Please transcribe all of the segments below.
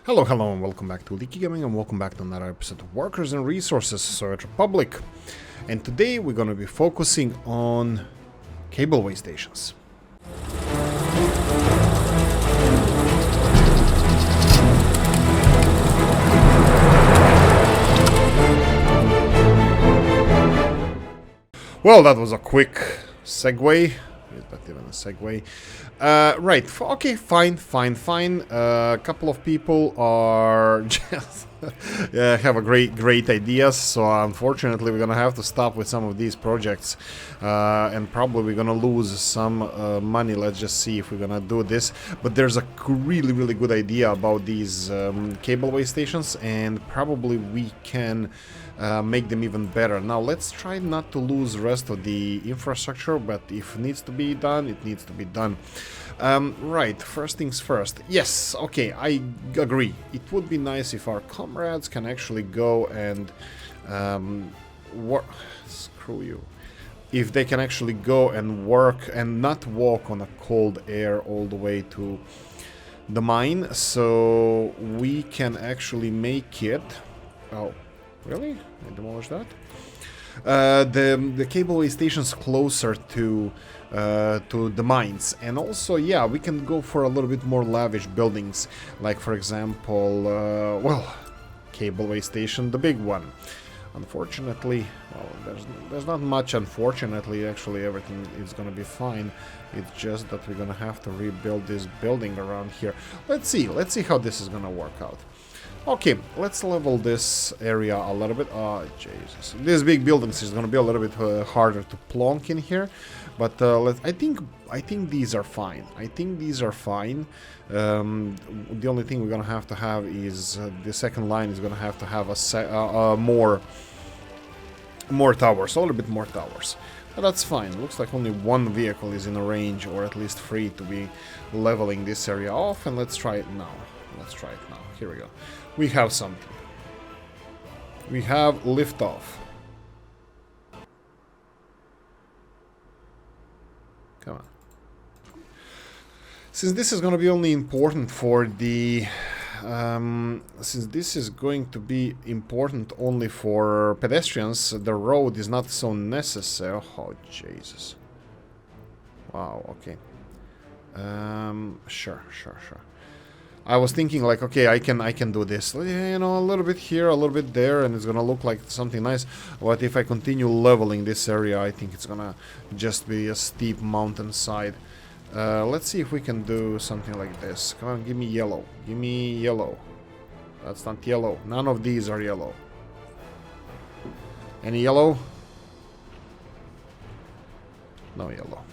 Hello, and welcome back to Oolykee Gaming, and welcome back to another episode of Workers and Resources Soviet Republic. And today we're going to be focusing on cableway stations. Well, that was a quick segue. Not even a segue. Right. Okay. Fine. A couple of people are just have a great ideas. So unfortunately, we're gonna have to stop with some of these projects, and probably we're gonna lose some money. Let's just see if we're gonna do this. But there's a really good idea about these cableway stations, and probably we can make them even better. Now let's try not to lose the rest of the infrastructure, but if it needs to be done, it needs to be done. Right, first things first. Yes, okay, I agree. It would be nice if our comrades can actually go and work. Screw you. If they can actually go and work and not walk on a cold air all the way to the mine, so we can actually make it. Oh, really? I demolished that. The cableway stations closer to the mines, and also, yeah, we can go for a little bit more lavish buildings, like for example, well, cableway station, the big one. Unfortunately, well, there's not much. Unfortunately, actually, everything is gonna be fine. It's just that we're gonna have to rebuild this building around here. Let's see how this is gonna work out. Okay, let's level this area a little bit. Oh, Jesus. These big buildings is going to be a little bit harder to plonk in here. But I think these are fine. The only thing we're going to have is the second line is going to have a more towers, a little bit more towers. But that's fine. Looks like only one vehicle is in a range, or at least free, to be leveling this area off. And let's try it now. Here we go. We have something. We have liftoff. Come on. Since this is going to be only important for the... since this is going to be important only for pedestrians, the road is not so necessary. Oh, Jesus. Wow, okay. Sure. I was thinking like, okay, I can do this, you know, a little bit here, a little bit there, and it's gonna look like something nice. But if I continue leveling this area, I think it's gonna just be a steep mountainside. Let's see if we can do something like this. Come on, give me yellow. Give me yellow. That's not yellow. None of these are yellow. Any yellow? No yellow.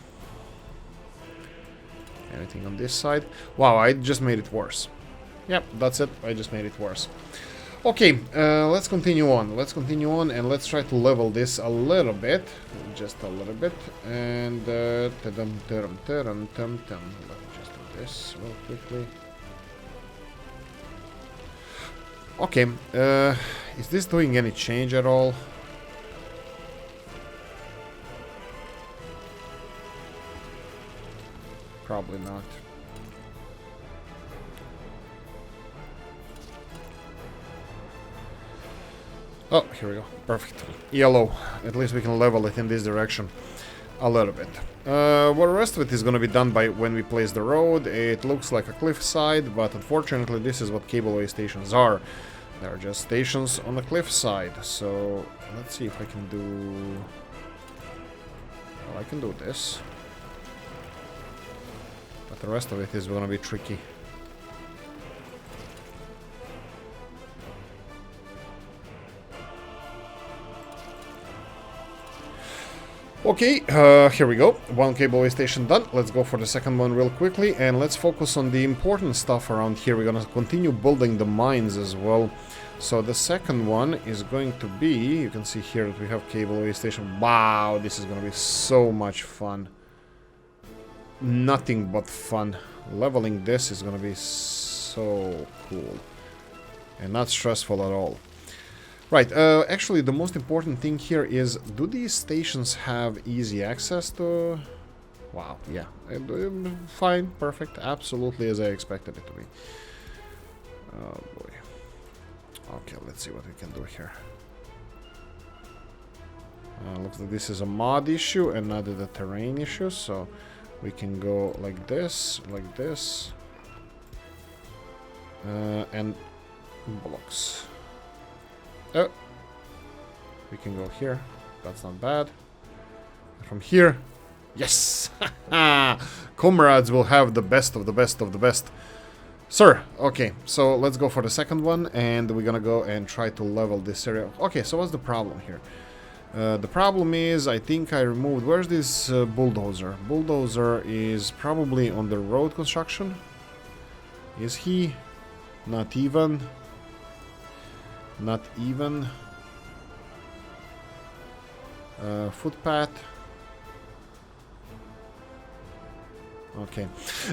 Anything on this side? Wow, I just made it worse. Yep, that's it. I just made it worse. Okay, let's continue on. And let's try to level this a little bit. Just a little bit. And let me just do this real quickly. Okay, is this doing any change at all? Probably not. Oh, here we go. Perfect. Yellow. At least we can level it in this direction a little bit. Well, the rest of it is going to be done by when we place the road. It looks like a cliffside, but unfortunately this is what cableway stations are. They're just stations on the cliffside. So let's see if I can do... Well, I can do this. But the rest of it is going to be tricky. Okay, here we go. One cableway station done. Let's go for the second one real quickly, and let's focus on the important stuff around here. We're going to continue building the mines as well. So the second one is going to be, you can see here that we have cableway station. Wow, this is going to be so much fun. Nothing but fun. Leveling this is going to be so cool and not stressful at all. Right, actually the most important thing here is, do these stations have easy access to... Wow, yeah, fine, perfect, absolutely as I expected it to be. Okay, let's see what we can do here. Looks like this is a mod issue and not the terrain issue, so we can go like this, and blocks. Oh, we can go here. That's not bad. From here, yes, comrades will have the best of the best of the best. Sir, okay, so let's go for the second one, and we're gonna go and try to level this area. Okay, so what's the problem here? The problem is, I think I removed... Where's this bulldozer? Bulldozer is probably on the road construction. Is he? Not even. Not even. Footpath. Okay.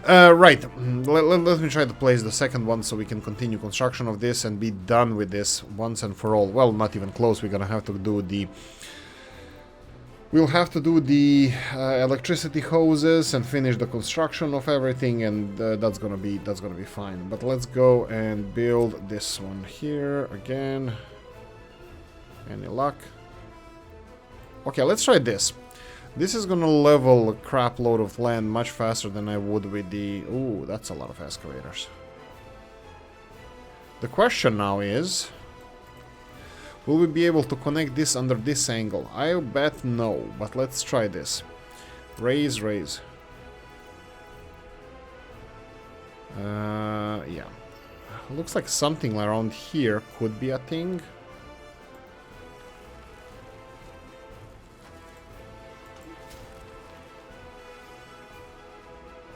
Right. Let me try to place the second one so we can continue construction of this and be done with this once and for all. Well, not even close. We're gonna have to do the... We'll have to do the electricity hoses and finish the construction of everything, and that's gonna be fine. But let's go and build this one here again. Any luck? Okay, let's try this. This is gonna level a crap load of land much faster than I would with the... Ooh, that's a lot of excavators. The question now is... Will we be able to connect this under this angle? I bet no, but let's try this. Raise, raise. Yeah. Looks like something around here could be a thing.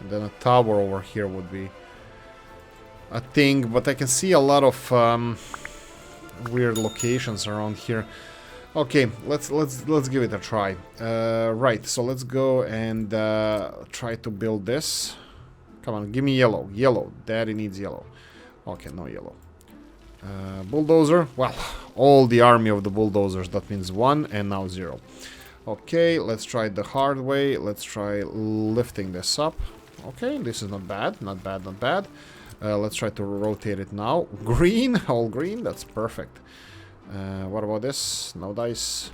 And then a tower over here would be a thing, but I can see a lot of weird locations around here. Okay, let's give it a try. Right, so let's go and try to build this. Come on, give me yellow. Yellow. Daddy needs yellow. Okay, no yellow. Bulldozer. Well, all the army of the bulldozers. That means 1 and now 0. Okay, let's try the hard way. Let's try lifting this up. Okay, this is not bad. Not bad, not bad. Let's try to rotate it now. Green, all green, that's perfect. What about this? No dice.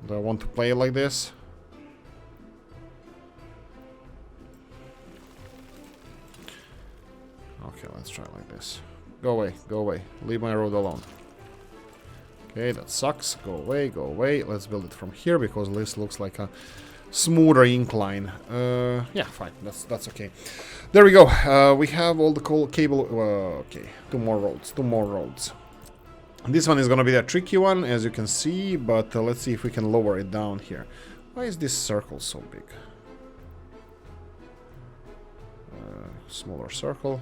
Do I want to play it like this? Okay, let's try it like this. Go away, go away. Leave my road alone. Okay, that sucks. Go away, go away. Let's build it from here because this looks like a smoother incline. Yeah, fine. That's okay. There we go. We have all the cable. Okay, 2 more roads. 2 more roads. This one is gonna be a tricky one, as you can see. But let's see if we can lower it down here. Why is this circle so big? Smaller circle.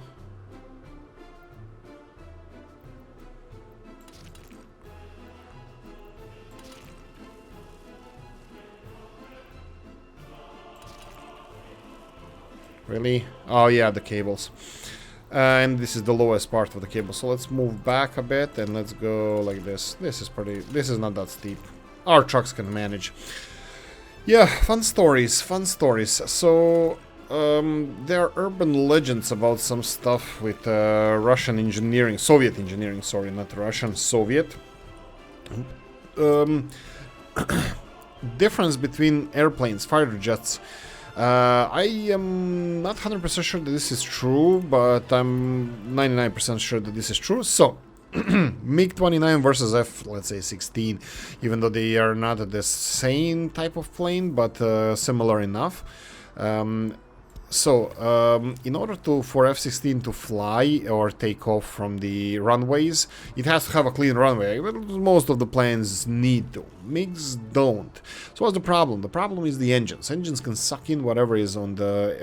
Really? Oh yeah, the cables. And this is the lowest part of the cable. So let's move back a bit and let's go like this. This is not that steep. Our trucks can manage. Yeah, fun stories, fun stories. So there are urban legends about some stuff with Russian engineering, Soviet engineering, sorry, not Russian, Soviet. Difference between airplanes, fighter jets. I am not 100% sure that this is true, but I'm 99% sure that this is true. So, MiG-29 versus let's say 16, even though they are not the same type of plane, but similar enough. In order for F-16 to fly or take off from the runways, it has to have a clean runway. Most of the planes need to. MiGs don't. So what's the problem? The problem is the engines. Engines can suck in whatever is on the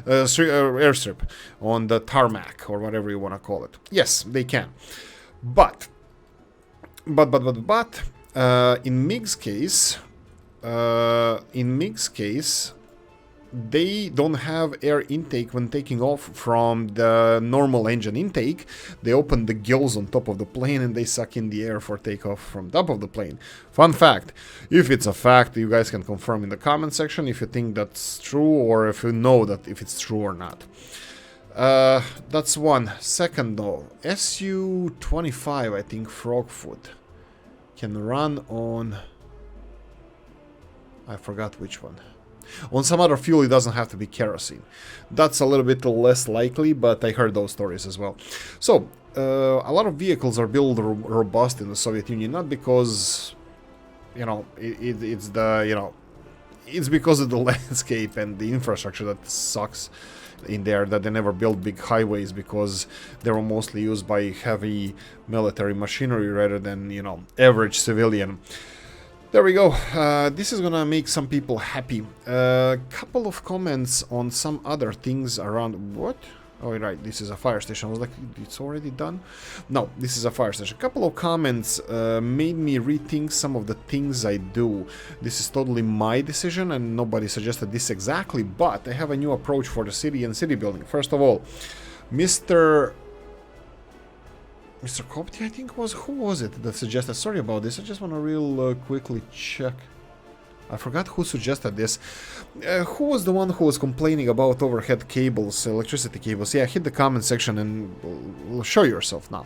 airstrip, on the tarmac, or whatever you want to call it. Yes, they can. But in MiG's case, they don't have air intake when taking off from the normal engine intake. They open the gills on top of the plane and they suck in the air for takeoff from top of the plane. Fun fact. If it's a fact, you guys can confirm in the comment section if you think that's true or if you know that if it's true or not. That's one. Second though, Su-25, I think Frogfoot can run on... I forgot which one. On some other fuel, it doesn't have to be kerosene. That's a little bit less likely, but I heard those stories as well. So, a lot of vehicles are built robust in the Soviet Union, not because, you know, it's the, you know, it's because of the landscape and the infrastructure that sucks in there, that they never built big highways because they were mostly used by heavy military machinery rather than, you know, average civilian. There we go. This is gonna make some people happy. Couple of comments on some other things around... What? Oh, right, this is a fire station. I was like, it's already done? No, this is a fire station. A couple of comments made me rethink some of the things I do. This is totally my decision and nobody suggested this exactly, but I have a new approach for the city and city building. First of all, Mr. Kopti, I think was... Who was it that suggested? Sorry about this. I just want to real quickly check. I forgot who suggested this. Who was the one who was complaining about overhead cables, electricity cables? Yeah, hit the comment section and show yourself now.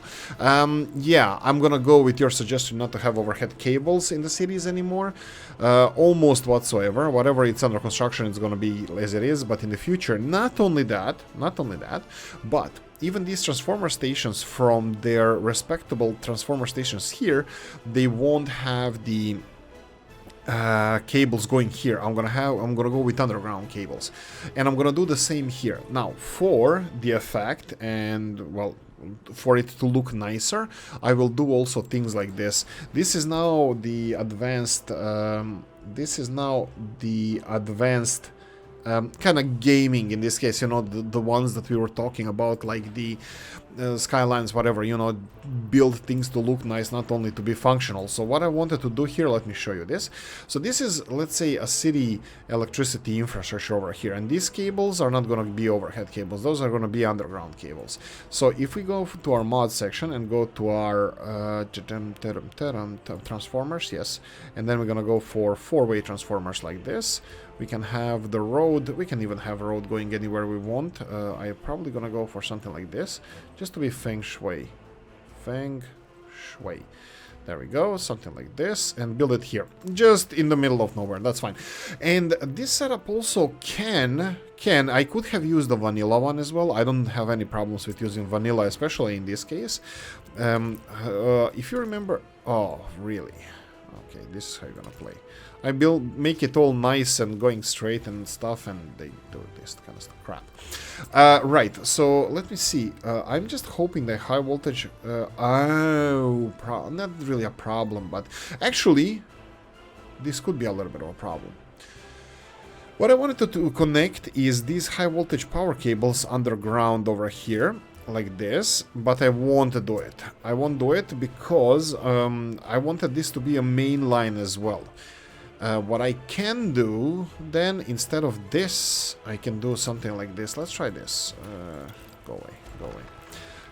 Yeah, I'm gonna go with your suggestion not to have overhead cables in the cities anymore. Almost whatsoever. Whatever it's under construction, it's gonna be as it is. But in the future, not only that, but even these transformer stations from their respectable transformer stations here, they won't have the cables going here. I'm gonna go with underground cables, and I'm gonna do the same here. Now, for the effect and, well, for it to look nicer, I will do also things like this. This is now the advanced. Kind of gaming in this case, you know, the ones that we were talking about, like the skylines, whatever, you know, build things to look nice, not only to be functional. So what I wanted to do here, let me show you this. So this is, let's say, a city electricity infrastructure over here, and these cables are not going to be overhead cables, those are going to be underground cables. So if we go to our mod section and go to our transformers, yes, and then we're going to go for four-way transformers like this. We can have the road, we can even have a road going anywhere we want. I'm probably gonna go for something like this, just to be feng shui. Feng shui. There we go, something like this, and build it here, just in the middle of nowhere, that's fine. And this setup also I could have used the vanilla one as well. I don't have any problems with using vanilla, especially in this case. If you remember... Oh, really? Okay, this is how you're gonna play. I make it all nice and going straight and stuff, and they do this kind of crap. Right, so let me see. I'm just hoping that high voltage... not really a problem, but actually, this could be a little bit of a problem. What I wanted to connect is these high voltage power cables underground over here, like this, but I won't do it. I won't do it because I wanted this to be a main line as well. What I can do then, instead of this, I can do something like this. Let's try this. Go away, go away.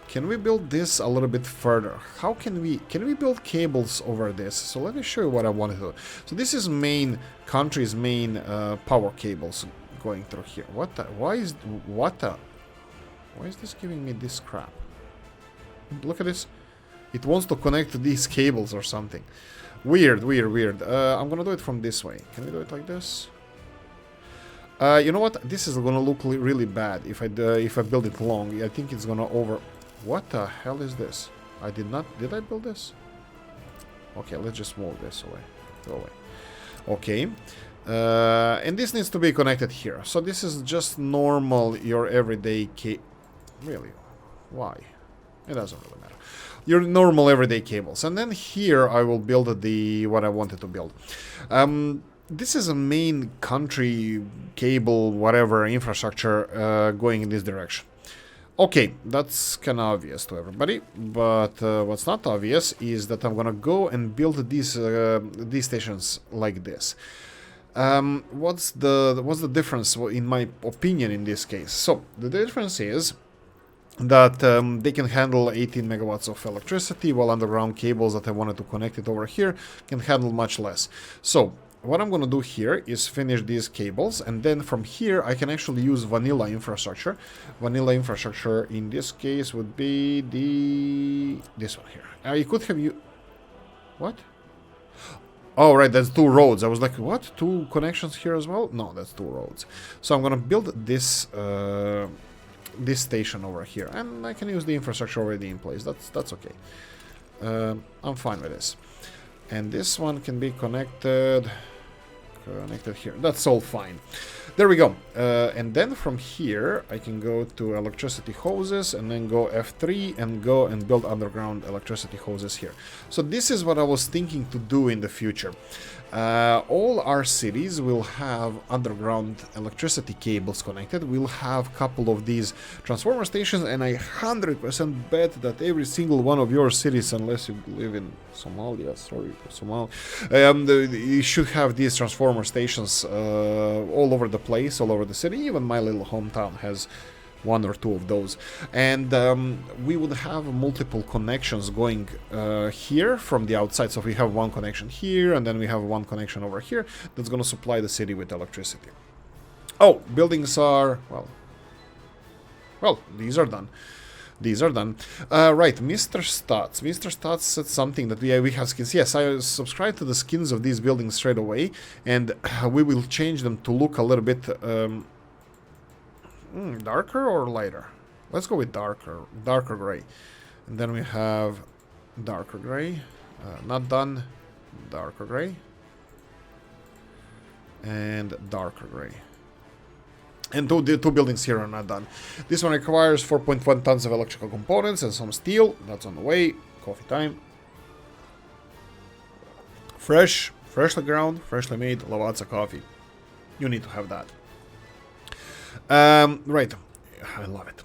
Can we build this a little bit further? How can we build cables over this? So let me show you what I want to do. So this is country's main power cables going through here. Why is this giving me this crap? Look at this. It wants to connect to these cables or something. Weird. I'm gonna do it from this way. Can we do it like this? You know what? This is gonna look really bad if I build it long. I think it's gonna over... What the hell is this? Did I build this? Okay, let's just move this away. Go away. Okay. And this needs to be connected here. So this is just normal, your everyday Really? Why? It doesn't really matter. Your normal everyday cables. And then here I will build what I wanted to build. This is a main country cable, whatever, infrastructure going in this direction. Okay, that's kind of obvious to everybody, but what's not obvious is that I'm gonna go and build these stations like this. What's the difference in my opinion in this case? So the difference is that they can handle 18 megawatts of electricity, while underground cables that I wanted to connect it over here can handle much less. So what I'm going to do here is finish these cables, and then from here I can actually use vanilla infrastructure. Vanilla infrastructure in this case would be this one here. You could have what? Oh, right, that's 2 roads. I was like, what? 2 connections here as well? No, that's 2 roads. So I'm going to build this this station over here, and I can use the infrastructure already in place. That's okay. I'm fine with this. And this one can be connected here. That's all fine. There we go. And then from here I can go to electricity hoses and then go F3 and go and build underground electricity hoses here. So this is what I was thinking to do in the future. All our cities will have underground electricity cables connected. We'll have a couple of these transformer stations, and I 100% bet that every single one of your cities, unless you live in Somalia, sorry for Somalia, you should have these transformer stations all over the place, all over the city. Even my little hometown has 1 or 2 of those, and we would have multiple connections going here from the outside. So we have 1 connection here, and then we have 1 connection over here that's going to supply the city with electricity. Oh, buildings are well, these are done. These are done. Right, Mr. Stutz. Mr. Stutz said something that we have skins. Yes, I subscribed to the skins of these buildings straight away, and we will change them to look a little bit darker or lighter? Let's go with darker gray. And then we have darker gray. Not done. Darker gray. And darker gray. And the 2 buildings here are not done. This one requires 4.1 tons of electrical components and some steel. That's on the way. Coffee time. Freshly ground, freshly made Lavazza coffee. You need to have that. Right, I love it.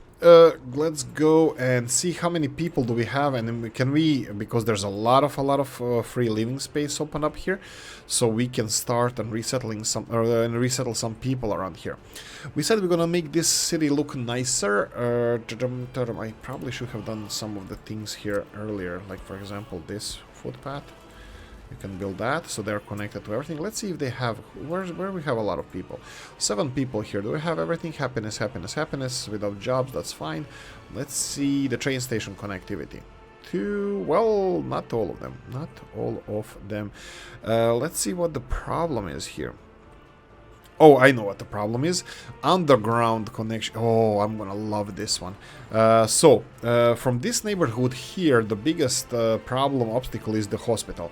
Let's go and see how many people do we have, and then can we, because there's a lot of free living space open up here, so we can start and resettle some people around here. We said we're gonna make this city look nicer. I probably should have done some of the things here earlier, like for example this footpath. You can build that, so they're connected to everything. Let's see if they have... Where we have a lot of people. 7 people here. Do we have everything? Happiness, happiness, happiness. Without jobs, that's fine. Let's see the train station connectivity. 2... Well, not all of them. Not all of them. Let's see what the problem is here. Oh, I know what the problem is. Underground connection. Oh, I'm gonna love this one. From this neighborhood here, the biggest obstacle is the hospital.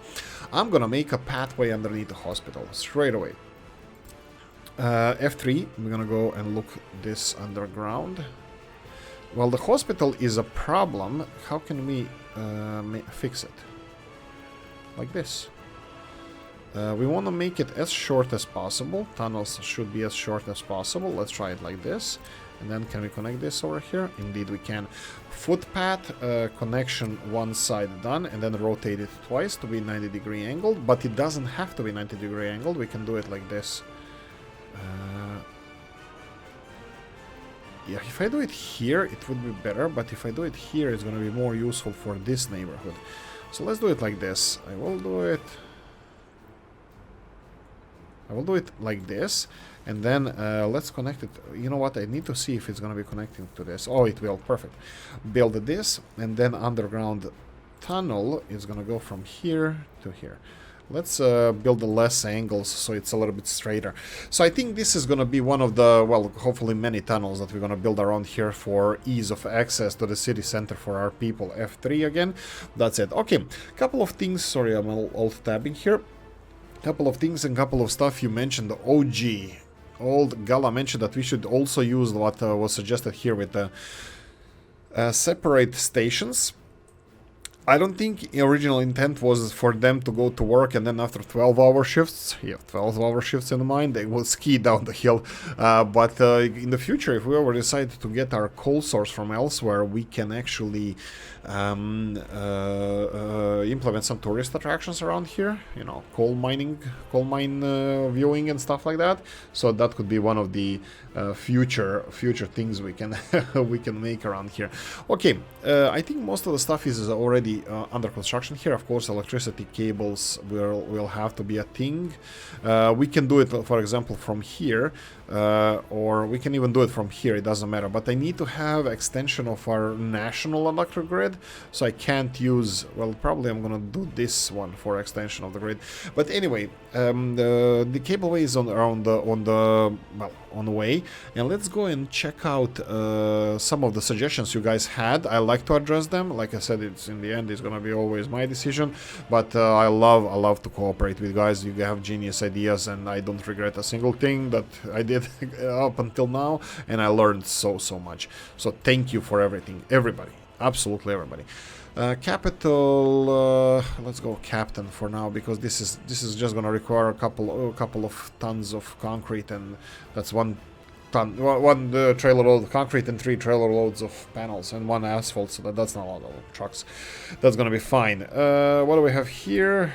I'm gonna make a pathway underneath the hospital straight away. F3, we're gonna go and look this underground. Well, the hospital is a problem. How can we fix it? Like this. We want to make it as short as possible. Tunnels should be as short as possible. Let's try it like this. And then can we connect this over here? Indeed we can. Footpath connection one side done, and then rotate it twice to be 90-degree angled. But it doesn't have to be 90-degree angled. We can do it like this. Yeah, if I do it here, it would be better. But if I do it here, it's going to be more useful for this neighborhood. So let's do it like this. I will do it like this, and then let's connect it. You know what? I need to see if it's going to be connecting to this. Oh, it will. Perfect. Build this, and then underground tunnel is going to go from here to here. Let's build the less angles so it's a little bit straighter. So I think this is going to be one of the, well, hopefully many tunnels that we're going to build around here for ease of access to the city center for our people. F3 again. That's it. Okay, couple of things. Sorry, I'm alt-tabbing here. Couple of things and couple of stuff you mentioned. The OG, old Gala mentioned that we should also use what was suggested here with the separate stations. I don't think the original intent was for them to go to work and then after 12-hour shifts, you have 12-hour shifts in mind, they will ski down the hill. But in the future, if we ever decide to get our coal source from elsewhere, we can actually implement some tourist attractions around here. You know, coal mine viewing and stuff like that. So that could be one of the future things we can we can make around here. Okay, I think most of the stuff is already under construction here. Of course, electricity cables will have to be a thing. We can do it, for example, from here, or we can even do it from here. It doesn't matter. But I need to have extension of our national electric grid, so I can't use. Well, probably I'm gonna do this one for extension of the grid. But anyway, the cableway is on the way, and let's go and check out some of the suggestions you guys had. I like to address them. Like I said, it's in the end it's gonna be always my decision, but I love to cooperate with guys. You have genius ideas, and I don't regret a single thing that I did up until now, and I learned so much. So thank you for everything, everybody, absolutely everybody. Capital, let's go captain for now, because this is just gonna require a couple of tons of concrete, and that's one trailer load of concrete and 3 trailer loads of panels and 1 asphalt, so that's not a lot of trucks. That's gonna be fine. What do we have here?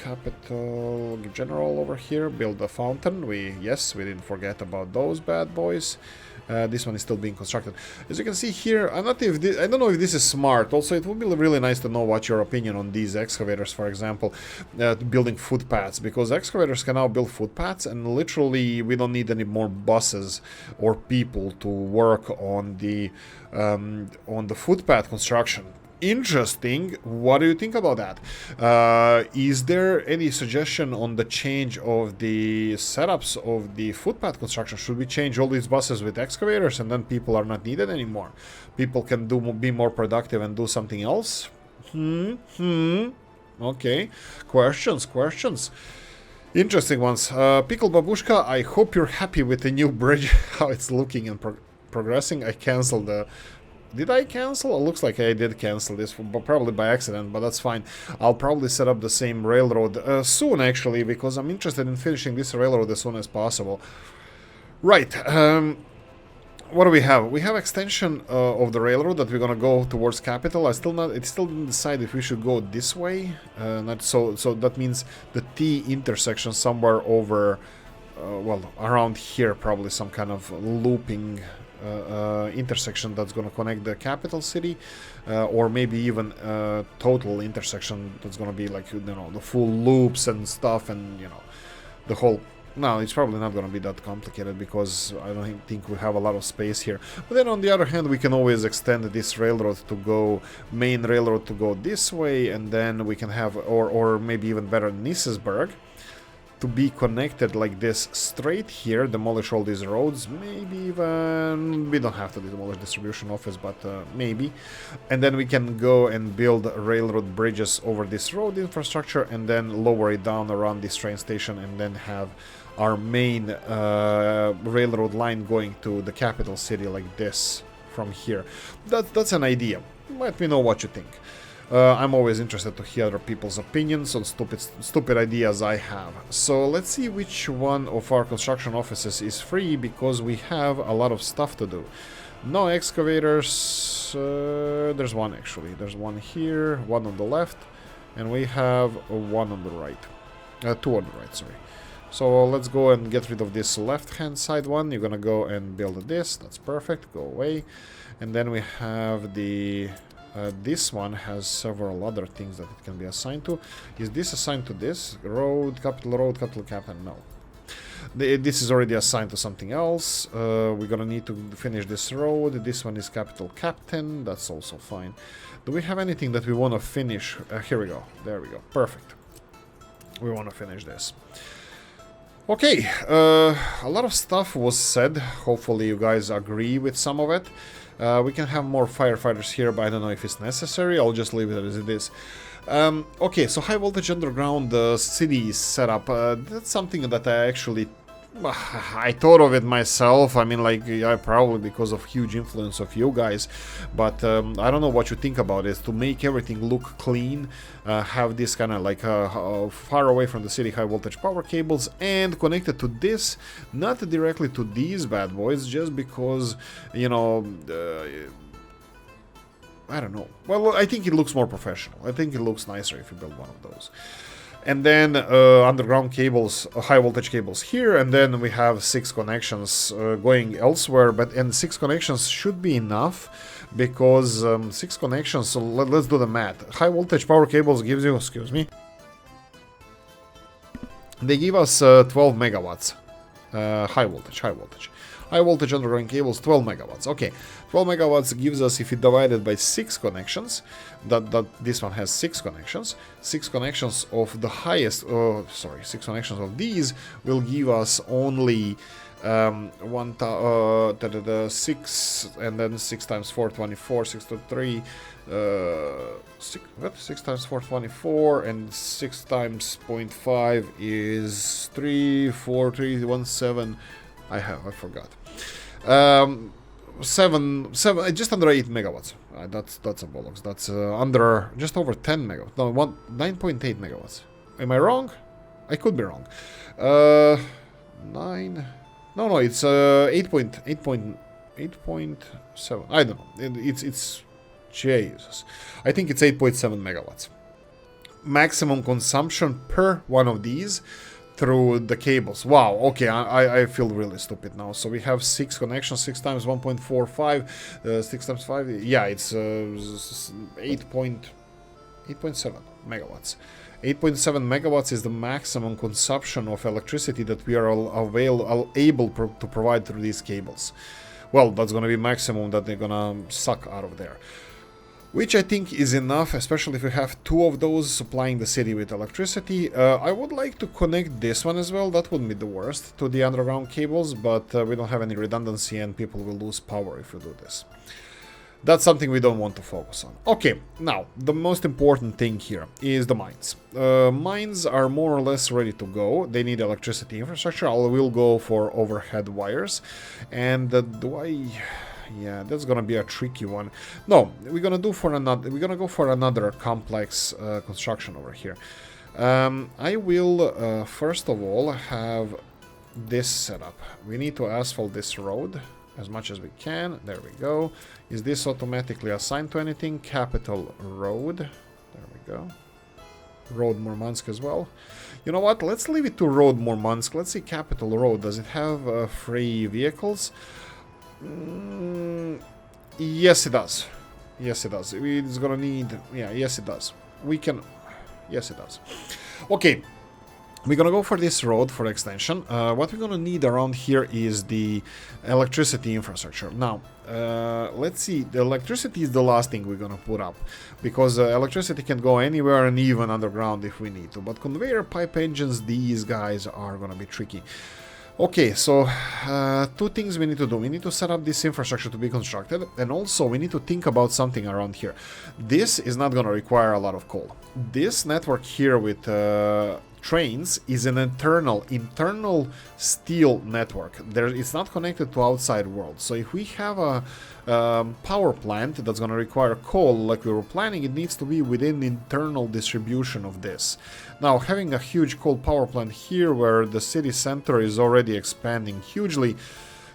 Capital general over here. Build a fountain. We didn't forget about those bad boys. This one is still being constructed. As you can see here, I don't know if this is smart. Also, it would be really nice to know what your opinion on these excavators, for example, building footpaths, because excavators can now build footpaths, and literally we don't need any more buses or people to work on the footpath construction. Interesting. What do you think about that? Is there any suggestion on the change of the setups of the footpath construction? Should we change all these buses with excavators, and then people are not needed anymore? People can be more productive and do something else? Okay. Questions. Interesting ones. Pickle Babushka, I hope you're happy with the new bridge, how it's looking and progressing. I canceled the... Did I cancel? It looks like I did cancel this, probably by accident, but that's fine. I'll probably set up the same railroad soon, actually, because I'm interested in finishing this railroad as soon as possible. Right. What do we have? We have extension of the railroad that we're gonna go towards capital. It still didn't decide if we should go this way. So that means the T intersection somewhere over, well, around here, probably some kind of looping intersection that's going to connect the capital city, or maybe even total intersection that's going to be like, you know, the full loops and stuff, and you know, the whole... No, it's probably not going to be that complicated, because I don't think we have a lot of space here. But then on the other hand, we can always extend this railroad to go, main railroad to go this way, and then we can have, or maybe even better, Nisesburg to be connected like this straight here, demolish all these roads, maybe even... We don't have to demolish distribution office, but maybe. And then we can go and build railroad bridges over this road infrastructure, and then lower it down around this train station, and then have our main railroad line going to the capital city like this from here. That's an idea. Let me know what you think. I'm always interested to hear other people's opinions on stupid ideas I have. So let's see which one of our construction offices is free, because we have a lot of stuff to do. No excavators. There's one actually. There's one here, one on the left, and we have one on the right. 2 on the right, sorry. So let's go and get rid of this left-hand side one. You're gonna go and build this. That's perfect. Go away. And then we have the... this one has several other things that it can be assigned to. Is this assigned to this? Road, capital, captain? No. This is already assigned to something else. We're gonna need to finish this road. This one is capital captain. That's also fine. Do we have anything that we want to finish? Here we go. There we go. Perfect. We want to finish this. Okay. A lot of stuff was said. Hopefully you guys agree with some of it. We can have more firefighters here, but I don't know if it's necessary. I'll just leave it as it is. Okay, so high voltage underground city is set up. That's something that I actually I thought of it myself. I mean, like, yeah, probably because of huge influence of you guys, but I don't know what you think about it. To make everything look clean, have this kind of like far away from the city high voltage power cables and connected to this, not directly to these bad boys, just because, you know, I don't know. Well, I think it looks more professional. I think it looks nicer if you build one of those. And then underground cables, high voltage cables here, and then we have 6 connections going elsewhere, and 6 connections should be enough, because 6 connections, so let's do the math. High voltage power cables gives you, excuse me, they give us 12 megawatts, high voltage. High voltage underground cables, 12 megawatts. Okay, 12 megawatts gives us, if you divide it by 6 connections, that this one has 6 connections. 6 connections of the highest, 6 connections of these will give us only 6, and then 6 times 4, 24, 6 to 3, 6 times 4, 24, and 6 times 0.5 is 3, 4, 3, 1, 7. I forgot. 7, just under 8 megawatts. That's a bollocks. That's under, just over 10 megawatts. No, 9.8 megawatts. Am I wrong? I could be wrong. 9. No, it's 8.7. I don't know. It's Jesus. I think it's 8.7 megawatts. Maximum consumption per one of these through the cables. Wow, okay, I feel really stupid now. So we have 6 connections, 6 times 1.45, 6 times 5, yeah, it's 8.7 megawatts. 8.7 megawatts is the maximum consumption of electricity that we are able to provide through these cables. Well, that's gonna be maximum that they're gonna suck out of there. Which I think is enough, especially if we have 2 of those supplying the city with electricity. I would like to connect this one as well, that wouldn't be the worst, to the underground cables, but we don't have any redundancy and people will lose power if we do this. That's something we don't want to focus on. Okay, now, the most important thing here is the mines. Mines are more or less ready to go. They need electricity infrastructure. I will go for overhead wires. And yeah, that's gonna be a tricky one. No, we're gonna go for another complex construction over here. I will first of all have this set up. We need to asphalt this road as much as we can. There we go. Is this automatically assigned to anything? Capital Road. There we go. Road Murmansk as well. You know what? Let's leave it to Road Murmansk. Let's see, Capital Road. Does it have free vehicles? Yes, it does. Yes, it does. It's gonna need... Yeah, yes, it does. We can... Yes, it does. Okay. We're gonna go for this road for extension. What we're gonna need around here is the electricity infrastructure. Now, let's see. The electricity is the last thing we're gonna put up, because electricity can go anywhere and even underground if we need to. But conveyor pipe engines, these guys are gonna be tricky. Okay, so 2 things we need to do. We need to set up this infrastructure to be constructed, and also we need to think about something around here. This is not gonna require a lot of coal. This network here with trains is an internal steel network. It's not connected to outside world. So if we have a power plant that's going to require coal like we were planning, it needs to be within the internal distribution of this. Now, having a huge coal power plant here where the city center is already expanding hugely,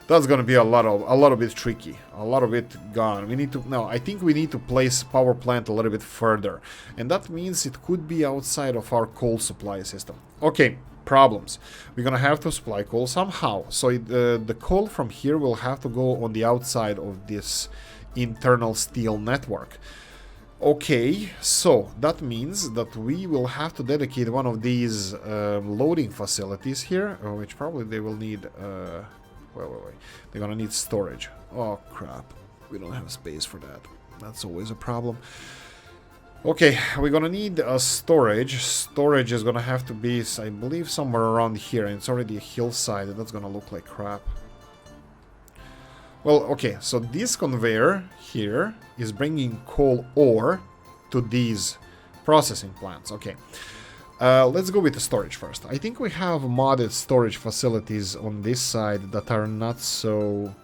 that's going to be a lot of it tricky, a lot of it gone. We need to now. I think we need to place power plant a little bit further, and that means it could be outside of our coal supply system. Okay, problems. We're gonna have to supply coal somehow. So the coal from here will have to go on the outside of this internal steel network. Okay, so that means that we will have to dedicate one of these loading facilities here, which probably they will need. Wait. They're gonna need storage. Oh, crap. We don't have space for that. That's always a problem. Okay, we're gonna need a storage. Storage is gonna have to be, I believe, somewhere around here. And it's already a hillside. That's gonna look like crap. Well, okay. So this conveyor here is bringing coal ore to these processing plants. Okay. Let's go with the storage first. I think we have modded storage facilities on this side that are not so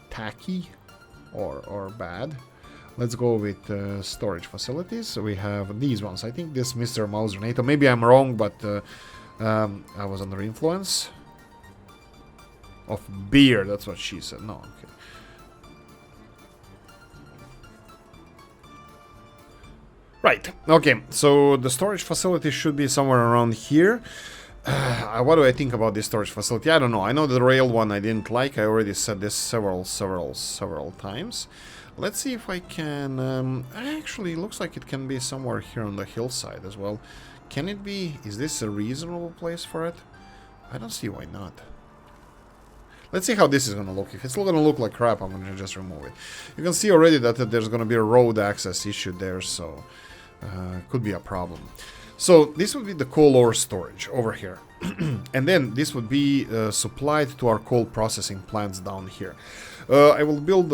tacky or bad. Let's go with storage facilities. So we have these ones. I think this Mr. Mauser NATO. Maybe I'm wrong, but I was under influence of beer. That's what she said. No, okay. Right, okay, so the storage facility should be somewhere around here. What do I think about this storage facility? I don't know. I know the rail one I didn't like. I already said this several times. Let's see if I can... actually, it looks like it can be somewhere here on the hillside as well. Can it be? Is this a reasonable place for it? I don't see why not. Let's see how this is going to look. If it's going to look like crap, I'm going to just remove it. You can see already that there's going to be a road access issue there, so... could be a problem. So this would be the coal ore storage over here. And then this would be supplied to our coal processing plants down here. I will build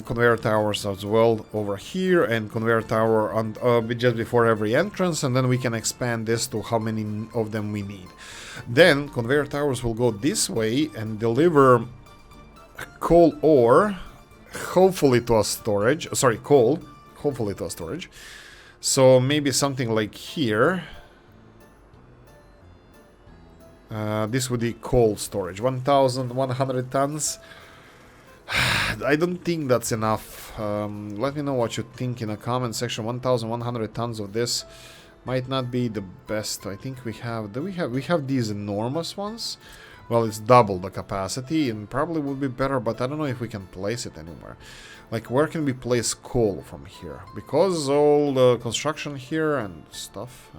conveyor towers as well over here, and conveyor tower on, just before every entrance, and then we can expand this to how many of them we need. Then conveyor towers will go this way and deliver coal ore, hopefully to a storage, sorry, coal, hopefully to a storage. So maybe something like here. This would be coal storage, 1,100 tons. I don't think that's enough. Let me know what you think in the comment section. 1,100 tons of this might not be the best. I think we have. We have these enormous ones. Well, it's double the capacity and probably would be better, but I don't know if we can place it anywhere. Like, where can we place coal from here? Because all the construction here and stuff.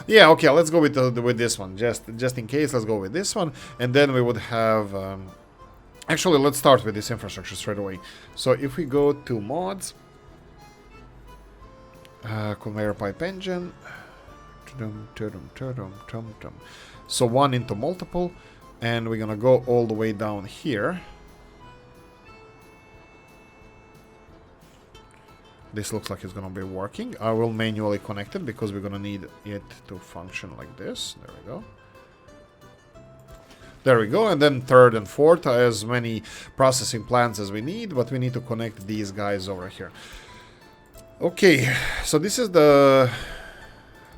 Yeah, okay, let's go with this one. Just in case, let's go with this one. And then we would have... actually, let's start with this infrastructure straight away. So if we go to mods... conveyor pipe engine... So one into multiple. And we're gonna go all the way down here. This looks like it's gonna be working. I will manually connect it because we're gonna need it to function like this. There we go. There we go. And then third and fourth, as many processing plants as we need, but we need to connect these guys over here. Okay, so this is the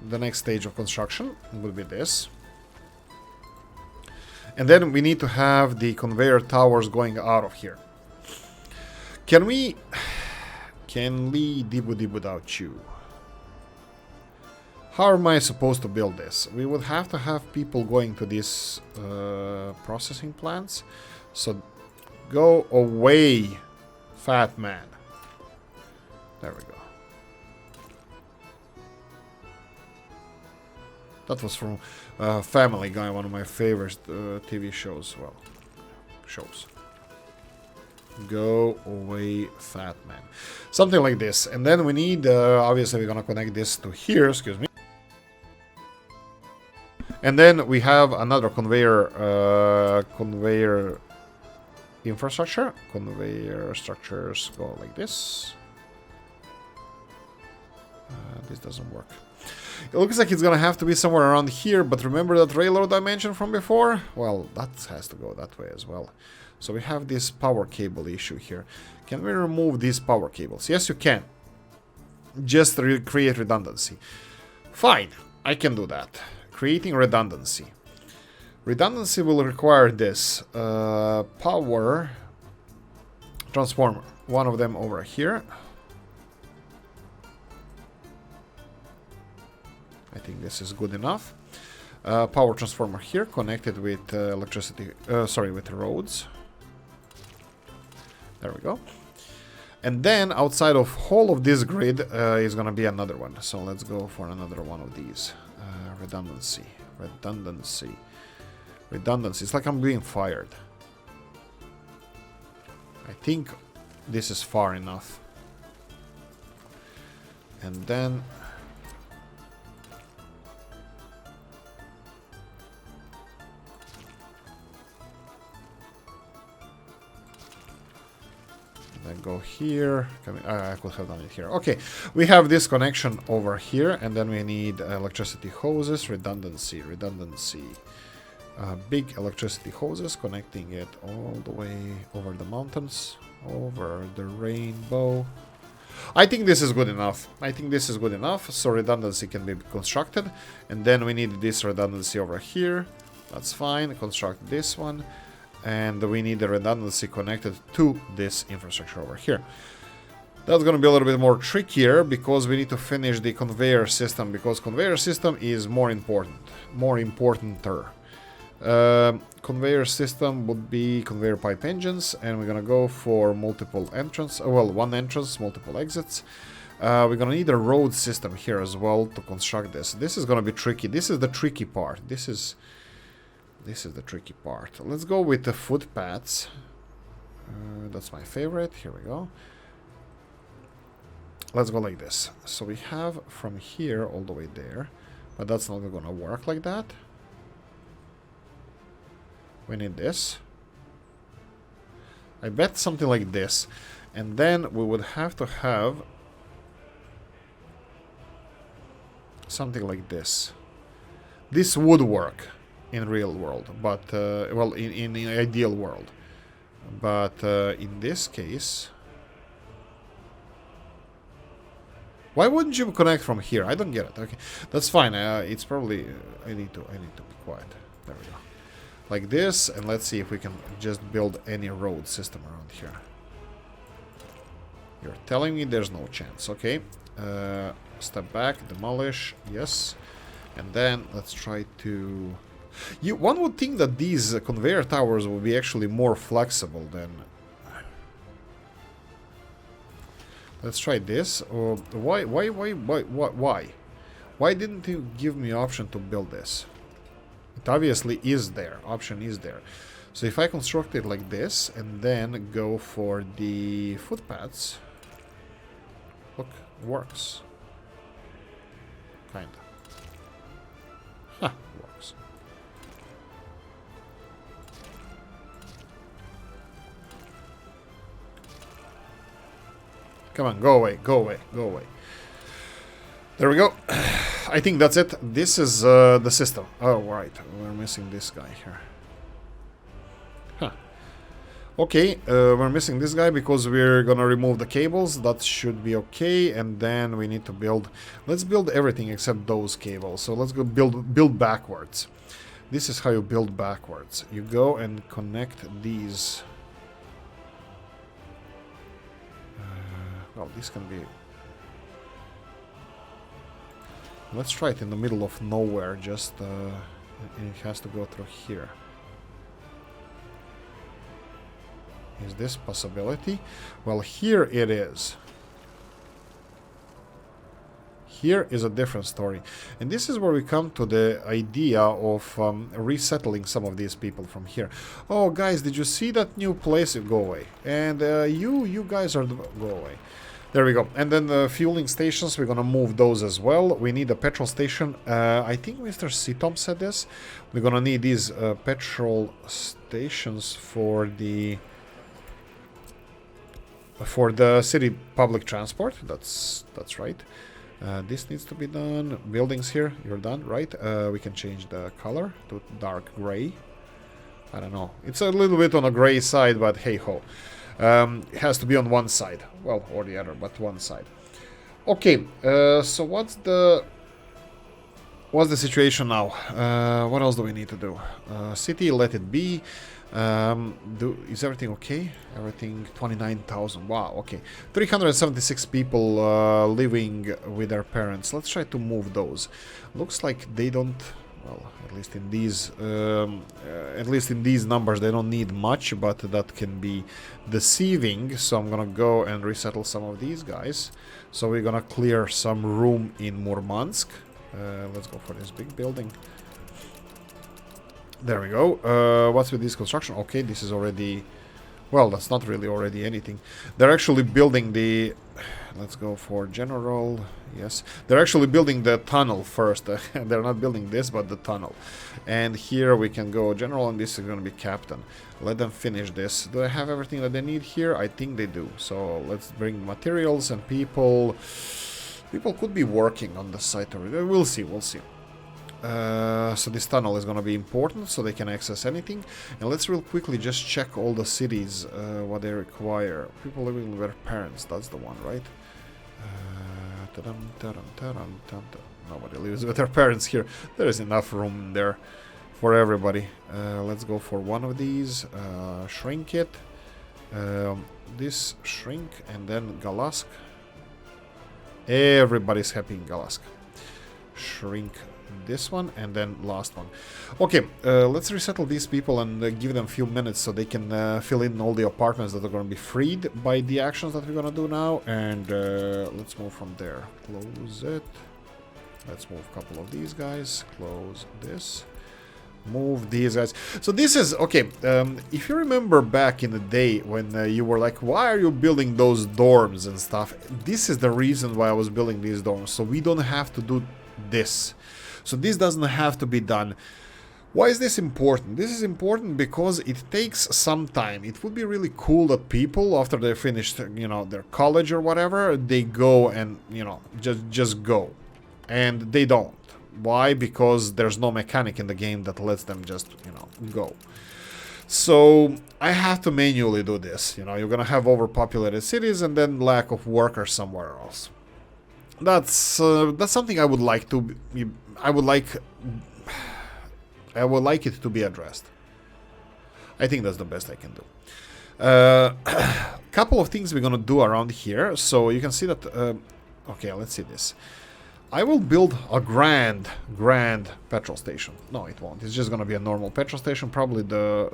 next stage of construction. It will be this. And then we need to have the conveyor towers going out of here. Can we dibu without you? How am I supposed to build this? We would have to have people going to these processing plants. So go away, fat man. There we go. That was from Family Guy, one of my favorite TV shows. Well, shows. Go away, fat man. Something like this. And then we need, obviously we're gonna connect this to here, excuse me. And then we have another conveyor infrastructure. Conveyor structures go like this. This doesn't work. It looks like it's gonna have to be somewhere around here, but remember that railroad I mentioned from before? Well, that has to go that way as well. So we have this power cable issue here. Can we remove these power cables? Yes, you can. Just create redundancy. Fine, I can do that. Creating redundancy. Redundancy will require this. Power transformer. One of them over here. I think this is good enough. Power transformer here connected with electricity, with roads. There we go. And then outside of all of this grid is gonna be another one. So let's go for another one of these. Redundancy. It's like I'm being fired. I think this is far enough. And then then go here. I could have done it here. Okay, we have this connection over here, and then we need electricity hoses, redundancy. Big electricity hoses connecting it all the way over the mountains, over the rainbow. I think this is good enough. So redundancy can be constructed, and then we need this redundancy over here. That's fine. Construct this one, and we need the redundancy connected to this infrastructure over here. That's going to be a little bit more trickier because we need to finish the conveyor system, because conveyor system is more importanter. Conveyor system would be conveyor pipe engines, and we're gonna go for multiple entrance. Well, one entrance, multiple exits. We're gonna need a road system here as well to construct this. This is gonna be tricky. This is the tricky part. This is the tricky part. Let's go with the footpaths. That's my favorite. Here we go. Let's go like this. So we have from here all the way there, but that's not gonna work like that. We need this. I bet something like this. And then we would have to have something like this. This would work in real world, but well, in the ideal world. But in this case, why wouldn't you connect from here? I don't get it. Okay, that's fine. It's probably I need to be quiet. There we go. Like this, and let's see if we can just build any road system around here. You're telling me there's no chance. Okay. Step back, demolish, yes. And then let's try to... One would think that these conveyor towers will be actually more flexible than... Let's try this. Why? Why didn't you give me option to build this? It obviously is there. Option is there. So if I construct it like this and then go for the footpaths, look, it works. Kinda. Ha, works. Come on, go away, go away, go away. There we go. I think that's it. This is the system. Oh, right. We're missing this guy here. Huh. Okay, we're missing this guy because we're gonna remove the cables. That should be okay. And then we need to build... Let's build everything except those cables. So let's go build backwards. This is how you build backwards. You go and connect these... well, this can be... Let's try it in the middle of nowhere, just it has to go through here. Is this possibility? Well, here it is. Here is a different story. And this is where we come to the idea of resettling some of these people from here. Oh, guys, did you see that new place? Go away. And you guys are... Go away. There we go. And then the fueling stations, we're gonna move those as well. We need a petrol station. I think Mr. Sitom said this. We're gonna need these petrol stations for the city public transport. That's right. This needs to be done. Buildings here, you're done, right? We can change the color to dark gray. I don't know. It's a little bit on a gray side, but hey ho. It has to be on one side, well, or the other, but one side. Okay, so what's the situation now? What else do we need to do? City, let it be. Is everything okay? Everything 29,000. Wow, okay. 376 people living with their parents. Let's try to move those. Looks like they don't... Well, at least in these numbers, they don't need much, but that can be deceiving. So I'm gonna go and resettle some of these guys. So we're gonna clear some room in Murmansk. Let's go for this big building. There we go. What's with this construction? Okay, this is already Well, that's not really already anything. They're actually building the... Let's go for general. Yes. They're actually building the tunnel first. They're not building this, but the tunnel. And here we can go general, and this is going to be captain. Let them finish this. Do I have everything that they need here? I think they do. So let's bring materials and people. People could be working on the site already. We'll see, we'll see. So this tunnel is going to be important, so they can access anything. And let's real quickly just check all the cities, what they require. People living with their parents, that's the one, right? Nobody lives with their parents here. There is enough room there for everybody. Let's go for one of these. Shrink it. This shrink, and then Galask. Everybody's happy in Galask. Shrink this one, and then last one. Okay, let's resettle these people and give them a few minutes so they can fill in all the apartments that are going to be freed by the actions that we're going to do now. And let's move from there. Close it. Let's move a couple of these guys. Close this. Move these guys. So this is, okay, if you remember back in the day when you were like, why are you building those dorms and stuff? This is the reason why I was building these dorms, so we don't have to do this. So this doesn't have to be done. Why is this important? This is important because it takes some time. It would be really cool that people, after they finished, you know, their college or whatever, they go and, you know, just go. And they don't. Why? Because there's no mechanic in the game that lets them just, you know, go. So I have to manually do this. You know, you're gonna have overpopulated cities and then lack of workers somewhere else. That's something I would like to. I would like it to be addressed. I think that's the best I can do. Couple of things we're gonna do around here. So you can see that. Okay, let's see this. I will build a grand petrol station. No, it won't. It's just gonna be a normal petrol station. Probably the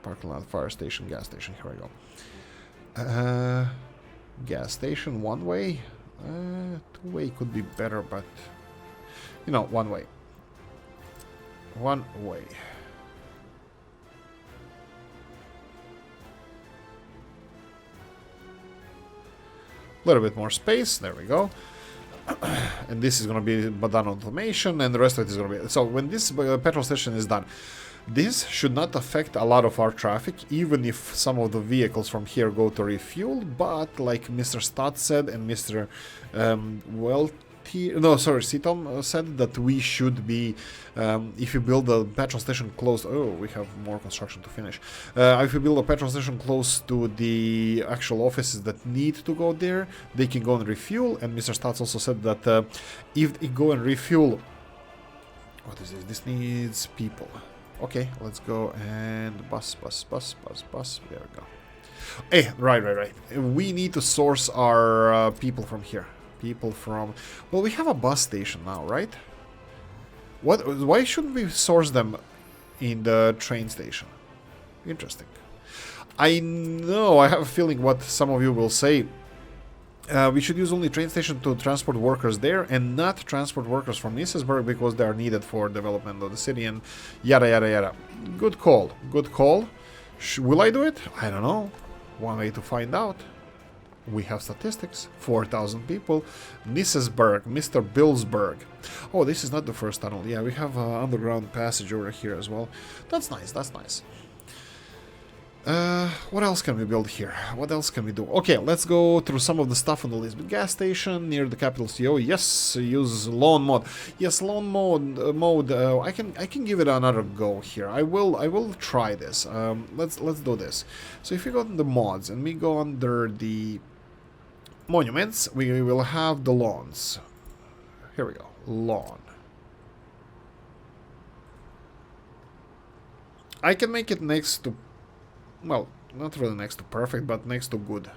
parking lot, fire station, gas station. Here we go. Gas station, one way. Two-way could be better, but you know, one way. One way. A little bit more space. There we go. And this is going to be done automation, and the rest of it is going to be... So when this petrol station is done, this should not affect a lot of our traffic, even if some of the vehicles from here go to refuel. But like Mr. Stott said, and Mr. Sitom said that we should be, if you build a petrol station close... Oh, we have more construction to finish. If you build a petrol station close to the actual offices that need to go there, they can go and refuel. And Mr. Stott also said that if they go and refuel... What is this? This needs people. Okay, let's go and bus. There we go. Hey, right. We need to source our people from here. People from... Well, we have a bus station now, right? Why shouldn't we source them in the train station? Interesting. I know, I have a feeling what some of you will say. We should use only train station to transport workers there and not transport workers from Nisesburg because they are needed for development of the city and yada yada yada. Good call. Good call. Will I do it? I don't know. One way to find out. We have statistics. 4,000 people. Nisesburg. Mr. Billsburg. Oh, this is not the first tunnel. Yeah, we have an underground passage over here as well. That's nice. That's nice. What else can we build here? What else can we do? Okay, let's go through some of the stuff on the list. Gas station near the capital CO. Yes, use lawn mode. Yes, lawn mode. I can give it another go here. I will try this. Let's do this. So if you go to the mods and we go under the monuments, we will have the lawns. Here we go. Lawn. I can make it next to... Well, not really next to perfect, but next to good.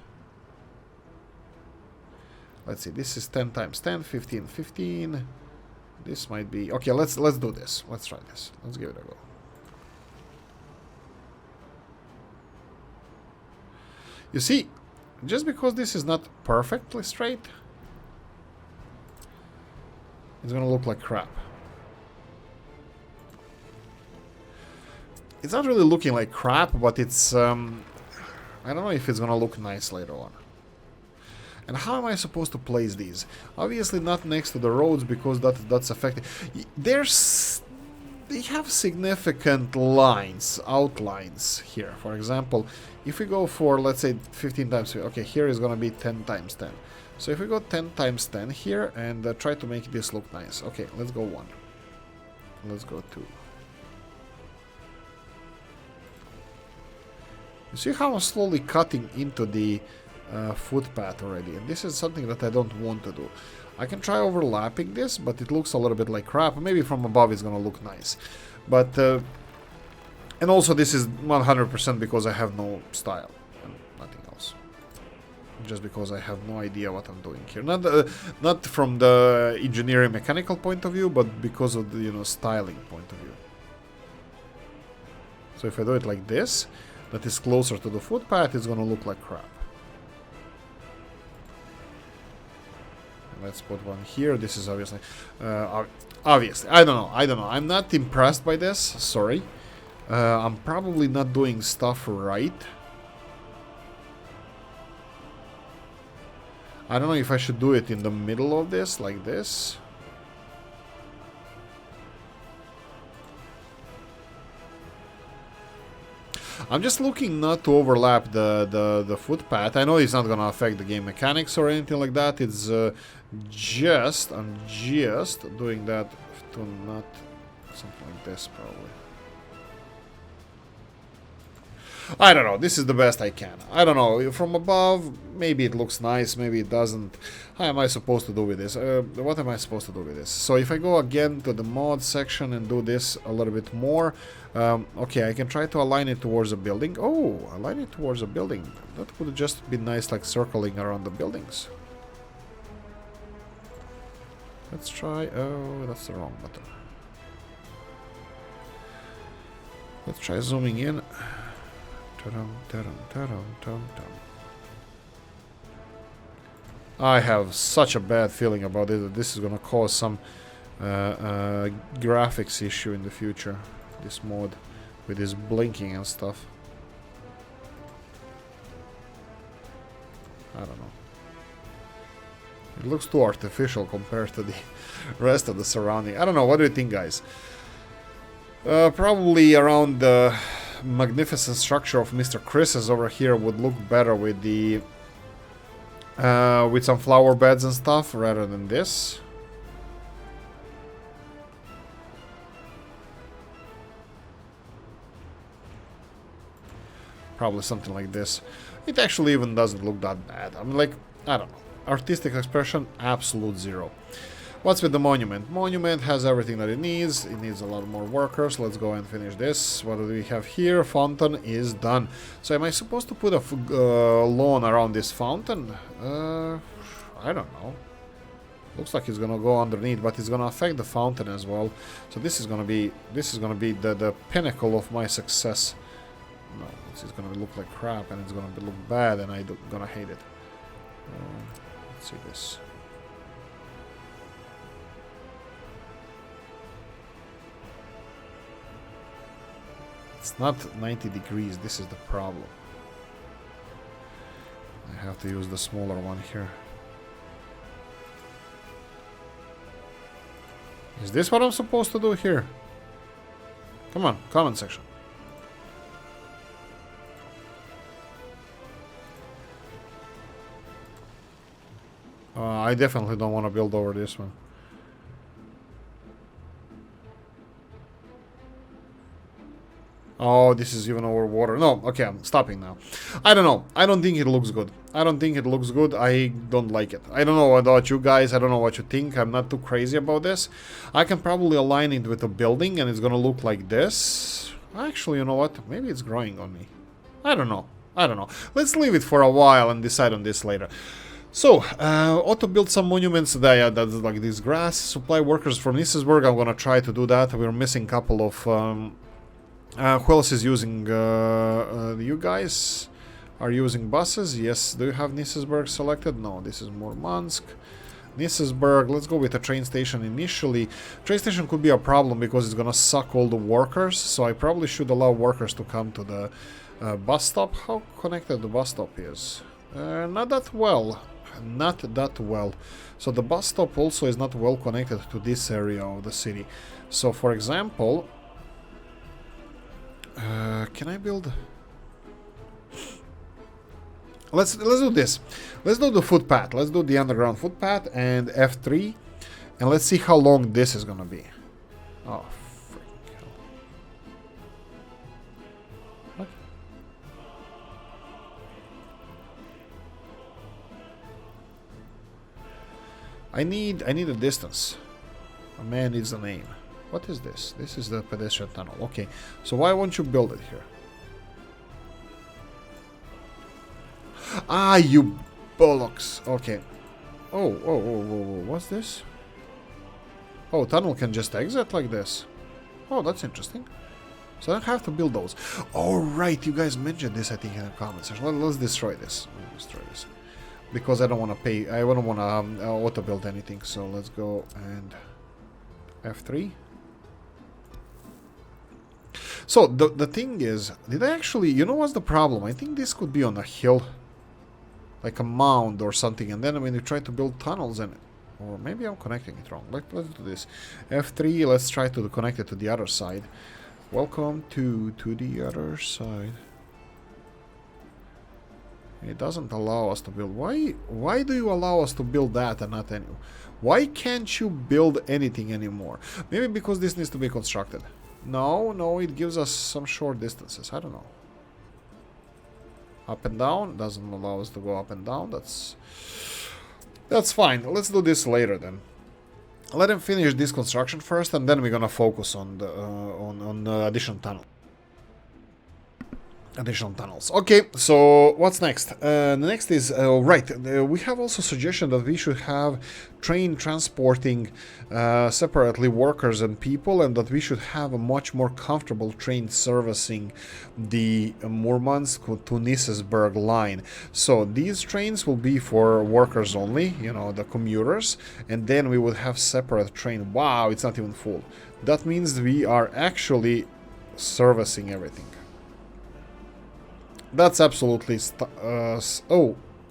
Let's see, this is 10 times 10, 15, 15. This might be... Okay, let's do this. Let's try this. Let's give it a go. You see, just because this is not perfectly straight, it's gonna look like crap. It's not really looking like crap, but it's I don't know if it's gonna look nice later on. And how am I supposed to place these? Obviously not next to the roads, because that's affected. They have significant lines, outlines here. For example, if we go for, let's say, 15 times, okay, here is gonna be 10 times 10. So if we go 10 times 10 here and try to make this look nice. Okay, let's go 1. Let's go 2. You see how I'm slowly cutting into the footpath already, and this is something that I don't want to do. I can try overlapping this, but it looks a little bit like crap. Maybe from above it's gonna look nice. But, and also this is 100% because I have no style and nothing else. Just because I have no idea what I'm doing here. Not from the engineering mechanical point of view, but because of the, you know, styling point of view. So if I do it like this, that is closer to the footpath, it's gonna look like crap. Let's put one here. This is obviously, obviously, I don't know. I'm not impressed by this. Sorry. I'm probably not doing stuff right. I don't know if I should do it in the middle of this, like this. I'm just looking not to overlap the footpath. I know it's not gonna affect the game mechanics or anything like that. It's I'm just doing that to not something like this probably. I don't know. This is the best I can. I don't know. From above, maybe it looks nice, maybe it doesn't. How am I supposed to do with this? What am I supposed to do with this? So if I go again to the mod section and do this a little bit more, okay, I can try to align it towards a building. Oh, align it towards a building. That would just be nice, like circling around the buildings. Let's try. Oh, that's the wrong button. Let's try zooming in. I have such a bad feeling about it that this is gonna cause some graphics issue in the future. This mod with this blinking and stuff. I don't know. It looks too artificial compared to the rest of the surrounding. I don't know. What do you think, guys? Probably around the magnificent structure of Mr. Chris's over here would look better with the with some flower beds and stuff rather than this. Probably something like this. It actually even doesn't look that bad. I mean, like, I don't know. Artistic expression, absolute 0. What's with the monument? Monument has everything that it needs. It needs a lot more workers. Let's go and finish this. What do we have here? Fountain is done. So am I supposed to put a lawn around this fountain? I don't know. Looks like it's gonna go underneath, but it's gonna affect the fountain as well. So this is gonna be the pinnacle of my success. No, this is gonna look like crap, and it's gonna look bad, and I'm gonna hate it. Let's see this. It's not 90 degrees, this is the problem. I have to use the smaller one here. Is this what I'm supposed to do here? Come on, comment section. I definitely don't want to build over this one. Oh, this is even over water. No, okay, I'm stopping now. I don't know. I don't think it looks good. I don't think it looks good. I don't like it. I don't know about you guys. I don't know what you think. I'm not too crazy about this. I can probably align it with a building and it's gonna look like this. Actually, you know what? Maybe it's growing on me. I don't know. I don't know. Let's leave it for a while and decide on this later. So, auto build some monuments there, that's like this grass. Supply workers from Nisesburg. I'm gonna try to do that. We're missing a couple of... who else is using... you guys are using buses? Yes. Do you have Nisesburg selected? No, this is Murmansk. Nisesburg. Let's go with a train station initially. Train station could be a problem because it's gonna suck all the workers. So I probably should allow workers to come to the Bus stop? How connected the bus stop is? Not that well. Not that well. So the bus stop also is not well connected to this area of the city. So for example, can I build... Let's do this. Let's do the footpath. Let's do the underground footpath and F3. And let's see how long this is gonna be. Oh, freaking hell. What? I need a distance. A man needs a name. What is this? This is the pedestrian tunnel. Okay. So why won't you build it here? Ah, you bollocks. Okay. Oh, what's this? Oh, tunnel can just exit like this. Oh, that's interesting. So I don't have to build those. Oh, right. You guys mentioned this, I think, in the comments. Let's destroy this. Because I don't want to pay. I don't want to auto-build anything. So let's go and F3. So the thing is, did I actually... You know what's the problem? I think this could be on a hill. Like a mound or something, and then when you try to build tunnels and... Or maybe I'm connecting it wrong. Let's do this. F3, let's try to connect it to the other side. Welcome to the other side. It doesn't allow us to build. Why do you allow us to build that and not any... Why can't you build anything anymore? Maybe because this needs to be constructed. No, it gives us some short distances. I don't know. Up and down doesn't allow us to go up and down. That's fine. Let's do this later then. Let him finish this construction first, and then we're gonna focus on the additional tunnels. Okay, so what's next? The next is we have also suggestion that we should have train transporting separately workers and people, and that we should have a much more comfortable train servicing the Murmansk to Nisesberg line. So these trains will be for workers only, you know, the commuters, and then we would have separate train. Wow, it's not even full. That means we are actually servicing everything. That's absolutely...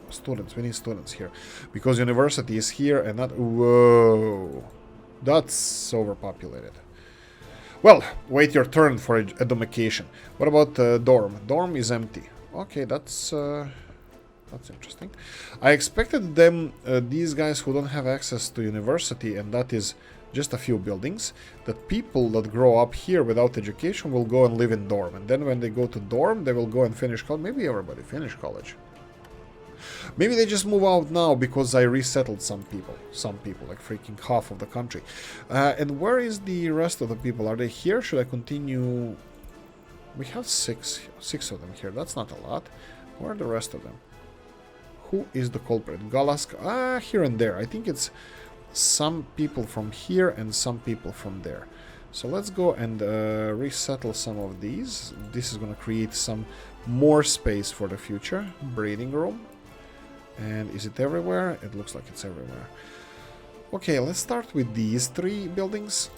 students. We need students here. Because university is here and not... Whoa. That's overpopulated. Well, wait your turn for a domestication. What about dorm? Dorm is empty. Okay, that's interesting. I expected them, these guys who don't have access to university, and that is just a few buildings, that people that grow up here without education will go and live in dorm. And then when they go to dorm, they will go and finish college. Maybe everybody finish college. Maybe they just move out now because I resettled some people, like freaking half of the country. And where is the rest of the people? Are they here? Should I continue? We have six of them here. That's not a lot. Where are the rest of them? Who is the culprit? Galask? Here and there. I think it's some people from here and some people from there. So let's go and resettle some of these. This is going to create some more space for the future. Breeding room. And is it everywhere? It looks like it's everywhere. Okay, let's start with these three buildings.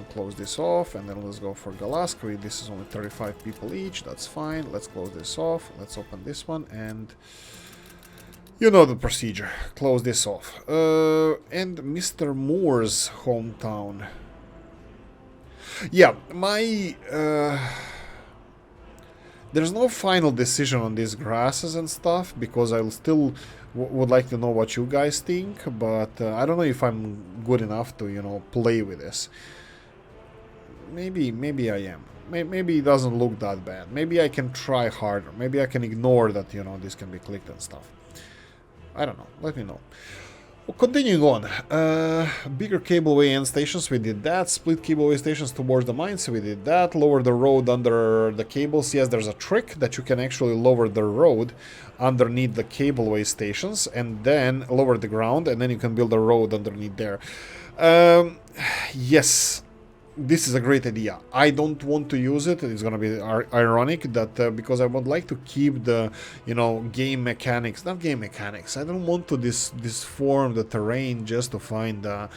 Close this off, and then let's go for Galask. This is only 35 people each. That's fine. Let's close this off. Let's open this one, and you know the procedure. Close this off. And Mr. Moore's hometown. Yeah, my... There's no final decision on these grasses and stuff, because I'll still would like to know what you guys think, but I don't know if I'm good enough to, you know, play with this. Maybe I am. Maybe it doesn't look that bad. Maybe I can try harder. Maybe I can ignore that, you know, this can be clicked and stuff. I don't know. Let me know. Well, continuing on. Bigger cableway end stations, we did that. Split cableway stations towards the mines, we did that. Lower the road under the cables. Yes, there's a trick that you can actually lower the road underneath the cableway stations and then lower the ground, and then you can build a road underneath there. Yes. this is a great idea. I don't want to use it. It's gonna be ironic that because I would like to keep the, you know, game mechanics, not game mechanics. I don't want to disform the terrain just to find a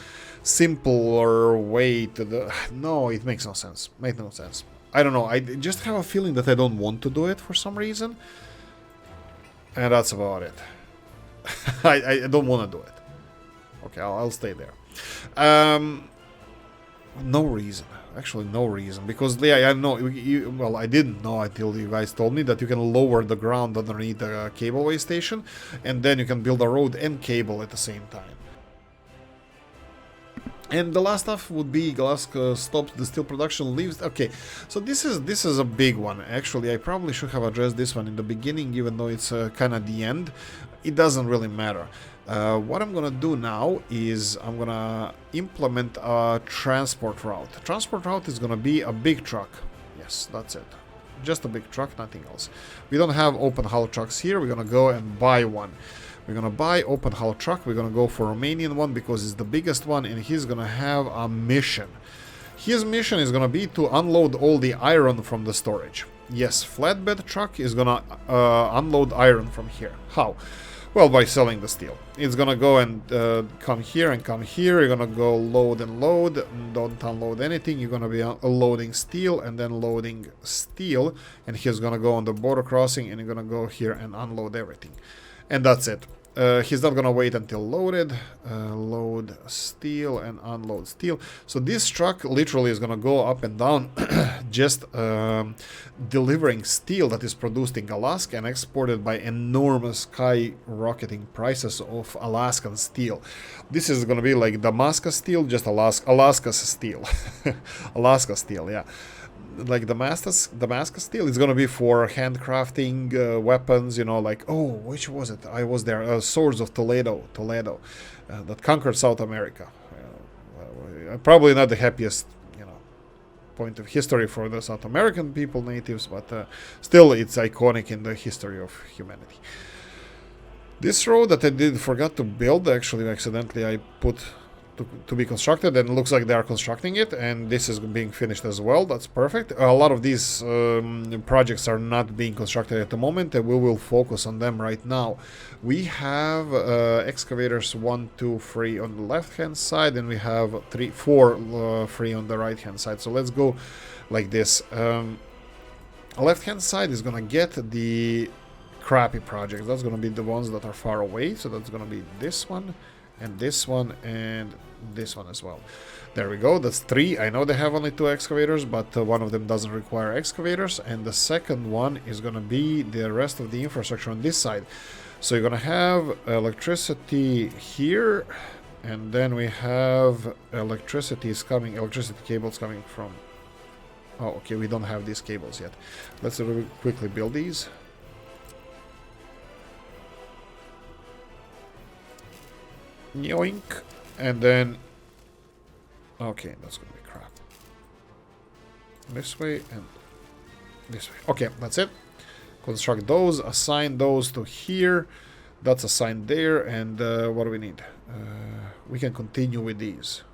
simpler way to the. No, it makes no sense. Makes no sense. I don't know. I just have a feeling that I don't want to do it for some reason, and that's about it. I don't want to do it. Okay, I'll stay there. No reason. Actually, no reason. Because, yeah, I know. Well, I didn't know until you guys told me that you can lower the ground underneath the cableway station, and then you can build a road and cable at the same time. And the last stuff would be glass stops the steel production leaves. Okay, so this is a big one. Actually, I probably should have addressed this one in the beginning, even though it's kind of the end. It doesn't really matter. What I'm gonna do now is I'm gonna implement a transport route. Transport route is gonna be a big truck. Yes, that's it. Just a big truck, nothing else. We don't have open hull trucks here. We're gonna go and buy one. We're gonna buy open hull truck. We're gonna go for Romanian one because it's the biggest one, and he's gonna have a mission. His mission is gonna be to unload all the iron from the storage. Yes, flatbed truck is gonna unload iron from here. How? Well, by selling the steel. It's gonna go and come here and come here. You're gonna go load and load. Don't unload anything. You're gonna be loading steel and then loading steel. And he's gonna go on the border crossing and you're gonna go here and unload everything. And that's it. He's not gonna wait until loaded. Load steel and unload steel. So this truck literally is gonna go up and down, just delivering steel that is produced in Alaska and exported by enormous skyrocketing prices of Alaskan steel. This is gonna be like Damascus steel, just Alaska's steel. Alaska steel, yeah. Like Damascus steel is gonna be for handcrafting weapons, you know, like, oh, which was it? I was there. Swords of Toledo, that conquered South America. Probably not the happiest, you know, point of history for the South American people, natives, but still, it's iconic in the history of humanity. This road that I forgot to build, actually, accidentally, I put to be constructed, and it looks like they are constructing it, and this is being finished as well. That's perfect. A lot of these projects are not being constructed at the moment, and we will focus on them right now. We have excavators 1, 2, 3 on the left hand side, and we have 3, 4 free on the right hand side. So let's go like this. Left hand side is gonna get the crappy projects. That's gonna be the ones that are far away, so that's gonna be this one and this one and this one as well. There we go. That's 3. I know they have only 2 excavators, but one of them doesn't require excavators, and the second one is gonna be the rest of the infrastructure on this side. So you're gonna have electricity here, and then we have electricity cables coming from. Oh, okay, we don't have these cables yet. Let's really quickly build these. Yoink, and then okay, that's gonna be crap. This way and this way. Okay, that's it. Construct those, assign those to here. That's assigned there, and what do we need? We can continue with these.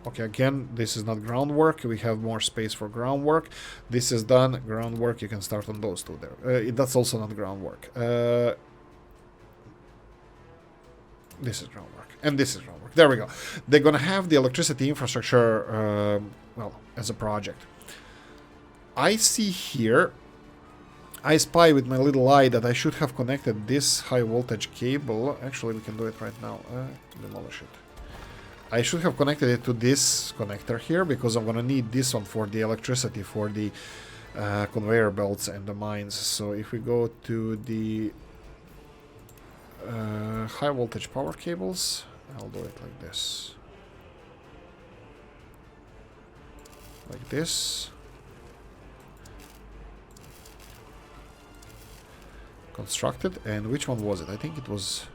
Okay, again, this is not groundwork. We have more space for groundwork. This is done. Groundwork, you can start on those 2 there. That's also not groundwork. This is groundwork. And this is groundwork. There we go. They're gonna have the electricity infrastructure, well, as a project. I see here, I spy with my little eye that I should have connected this high voltage cable. Actually, we can do it right now. Demolish it. I should have connected it to this connector here, because I'm gonna need this one for the electricity, for the conveyor belts and the mines. So if we go to the high voltage power cables, I'll do it like this. Like this. Constructed. And which one was it? I think it was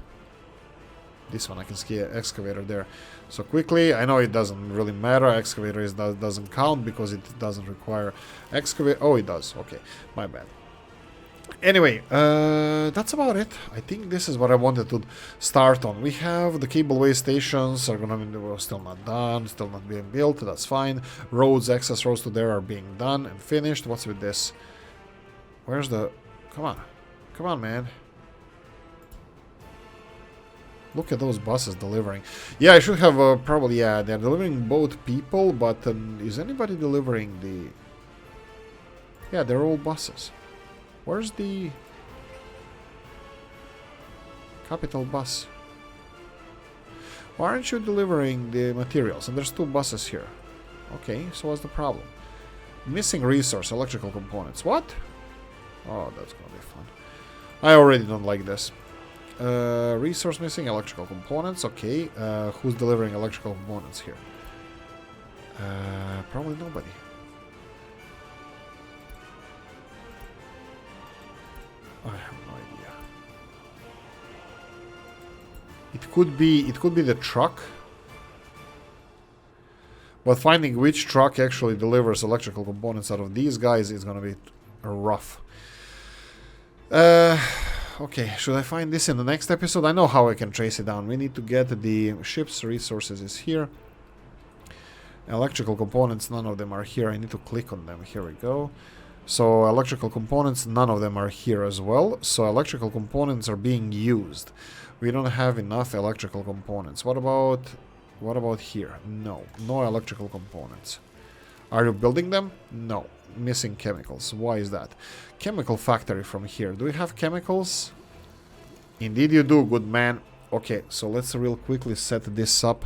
this one. I can see an excavator there. So quickly, I know it doesn't really matter. Excavator doesn't count because it doesn't require excavator. Oh, it does. Okay, my bad. Anyway, that's about it. I think this is what I wanted to start on. We have the cableway stations are gonna be still not done, still not being built. That's fine. Roads, access roads to there are being done and finished. What's with this? Where's the? Come on, man. Look at those buses delivering. Yeah, I should have probably, yeah, they're delivering both people, but is anybody delivering the... Yeah, they're all buses. Where's the capital bus? Why aren't you delivering the materials? And there's 2 buses here. Okay, so what's the problem? Missing resource, electrical components. What? Oh, that's gonna be fun. I already don't like this. Resource missing, electrical components. Okay, who's delivering electrical components here? Probably nobody. I have no idea. It could be the truck. But finding which truck actually delivers electrical components out of these guys is gonna be rough. Okay, should I find this in the next episode? I know how I can trace it down. We need to get the ship's resources is here. Electrical components, none of them are here. I need to click on them. Here we go. So electrical components, none of them are here as well. So electrical components are being used. We don't have enough electrical components. What about here? No electrical components. Are you building them? No. Missing chemicals. Why is that? Chemical factory from here. Do we have chemicals? Indeed you do, good man. Okay, so let's real quickly set this up.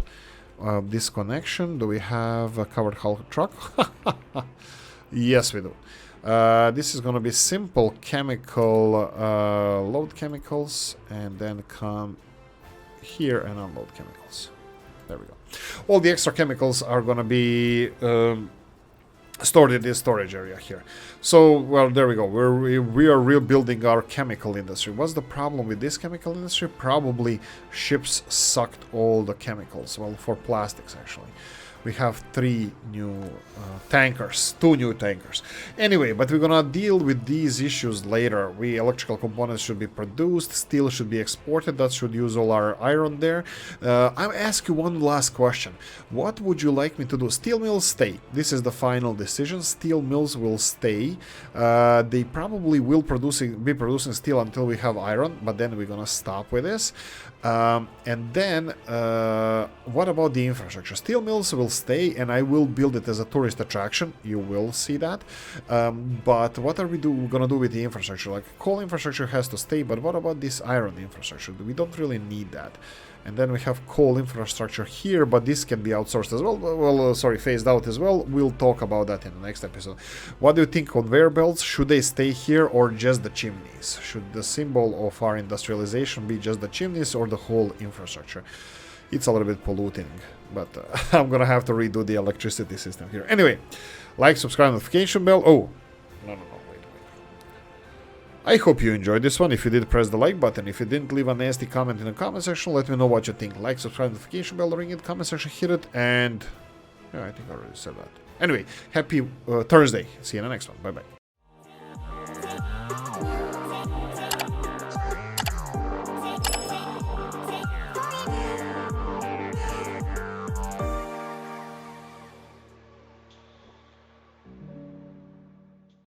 This connection. Do we have a covered hull truck? Yes, we do. This is going to be simple chemical load chemicals and then come here and unload chemicals. There we go. All the extra chemicals are going to be stored in this storage area here. So, well, there we go. We are rebuilding our chemical industry. What's the problem with this chemical industry? Probably ships sucked all the chemicals. Well, for plastics, actually. We have 3 new tankers, 2 new tankers. Anyway, but we're gonna deal with these issues later. Electrical components should be produced, steel should be exported. That should use all our iron there. I'll ask you one last question. What would you like me to do? Steel mills stay. This is the final decision. Steel mills will stay. They probably will be producing steel until we have iron, but then we're gonna stop with this. And then, what about the infrastructure? Steel mills will stay, and I will build it as a tourist attraction. You will see that. But what are we gonna do with the infrastructure? Like, coal infrastructure has to stay, but what about this iron infrastructure? We don't really need that. And then we have coal infrastructure here, but this can be outsourced as well. Sorry, phased out as well. We'll talk about that in the next episode. What do you think? Conveyor belts, should they stay here or just the chimneys? Should the symbol of our industrialization be just the chimneys or the whole infrastructure? It's a little bit polluting, but I'm gonna have to redo the electricity system here. Anyway, like, subscribe, notification bell. Oh, no, wait. I hope you enjoyed this one. If you did, press the like button. If you didn't, leave a nasty comment in the comment section. Let me know what you think. Like, subscribe, notification bell, ring it, comment section, hit it, and yeah, I think I already said that. Anyway, happy Thursday. See you in the next one. Bye-bye.